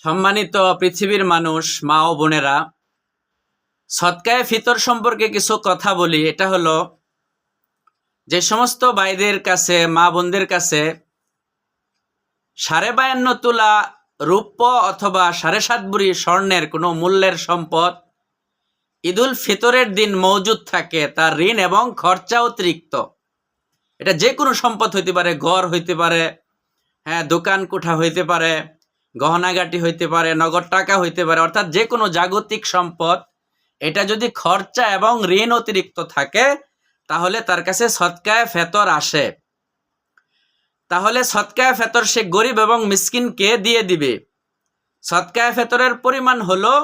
সম্মানিত পৃথিবীর মানুষ, মা ও বোনেরা, সদকায়ে ফিতর সম্পর্কে কিছু কথা বলি। এটা হলো, যে সমস্ত ভাইদের কাছে, মা বোনদের কাছে 52.5 তোলা রূপ্য অথবা 7.5 ভরি স্বর্ণের কোনো মূল্যের সম্পদ ঈদুল ফিতরের দিন মজুদ থাকে, তার ঋণ এবং খরচা অতিরিক্ত। এটা যে কোনো সম্পদ হইতে পারে, ঘর হইতে পারে, দোকান কোঠা হইতে পারে, গহনাগাটি হইতে পারে, নগদ টাকা হইতে পারে, অর্থাৎ যে কোনো জাগতিক সম্পদ, এটা যদি খরচা এবং ঋণ অতিরিক্ত থাকে তাহলে তার কাছে সদকায়ে ফেতর আসে। তাহলে সদকায়ে ফেতর সে গরিব এবং মিসকিনকে দিয়ে দিবে। সদকায়ে ফেতরের পরিমাণ হলো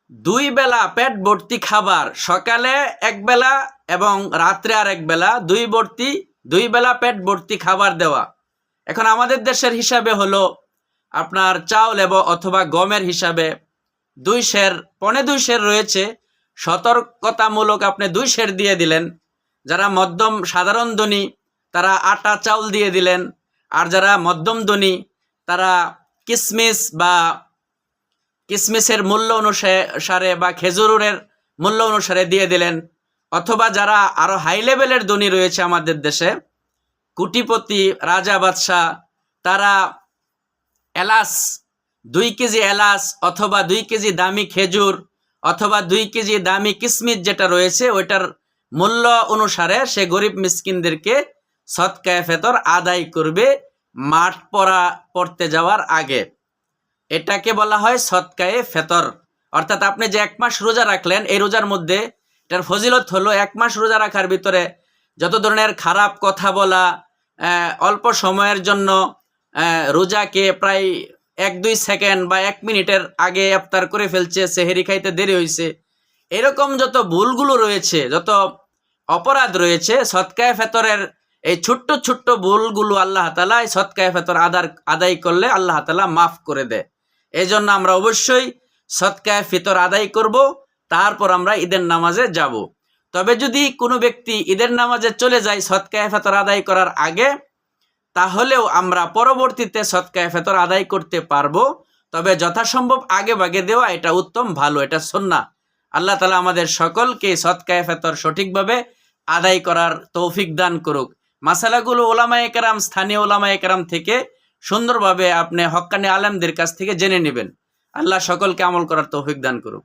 2 বেলা পেট ভর্তি খাবার, সকালে 1 বেলা এবং রাত্রে আর 1 বেলা, 2 বেলা পেট ভর্তি খাবার দেওয়া। এখন আমাদের দেশের হিসাবে হলো আপনার চাউল এবং অথবা গমের হিসাবে 2 সের, 2.25 সের রয়েছে। সতর্কতামূলক আপনি 2 সের দিয়ে দিলেন। যারা মধ্যম সাধারণ ধনী তারা আটা চাউল দিয়ে দিলেন, আর যারা মধ্যম ধনী তারা কিসমিসের মূল্য অনুসারে বা খেজুরের মূল্য অনুসারে দিয়ে দিলেন। অথবা যারা আরো হাই লেভেলের ধনী রয়েছে আমাদের দেশে, কোটিপতি, রাজা, বাদশাহ, তারা এলাচ, 2 কেজি এলাচ অথবা 2 কেজি দামি খেজুর অথবা 2 কেজি দামি কিসমিস যেটা রয়েছে ওইটার মূল্য অনুসারে সে গরিব মিসকিনদেরকে সদকায়ে ফেতর আদায় করবে মাঠ পড়তে যাওয়ার আগে। এটাকে বলা হয় সদকায়ে ফেতর। অর্থাৎ আপনি যে 1 মাস রোজা রাখলেন, এই রোজার মধ্যে এটার ফজিলত হলো 1 মাস রোজা রাখার ভিতরে যত ধরনের খারাপ কথা বলা, অল্প সময়ের জন্য রোজাকে প্রায় 1-2 সেকেন্ড বা 1 মিনিটের আগে ইফতার করে ফেলছে, সেহরি খাইতে দেরি হয়েছে, এরকম যত ভুলগুলো রয়েছে, যত অপরাধ রয়েছে, সদকায়ে ফেতরের এই ছোট্ট ছোট্ট ভুলগুলো আল্লাহ তাআলা এই সদকায়ে ফেতর আদায় করলে আল্লাহ তাআলা মাফ করে দেয়। এই জন্য আমরা অবশ্যই সদকায়ে ফিতর আদায় করব, তারপর আমরা ঈদের নামাজে যাব। তবে যদি কোনো ব্যক্তি ঈদের নামাজে চলে যায় সদকায়ে ফিতর আদায় করার আগে, তাহলেও আমরা পরবর্তীতে সদকায়ে ফিতর আদায় করতে পারবো। তবে যথাসম্ভব আগে ভাগে দেওয়া এটা উত্তম, ভালো, এটা সুন্নাহ। আল্লাহ তাআলা আমাদের সকলকে সদকায়ে ফিতর সঠিকভাবে আদায় করার তৌফিক দান করুক। মাসালাগুলো ওলামায়ে কেরাম, স্থানীয় ওলামায়ে কেরাম থেকে সুন্দরভাবে আপনি হক্কানি আলেমদের কাছ থেকে জেনে নেবেন। আল্লাহ সকলকে আমল করার তৌফিক দান করুক।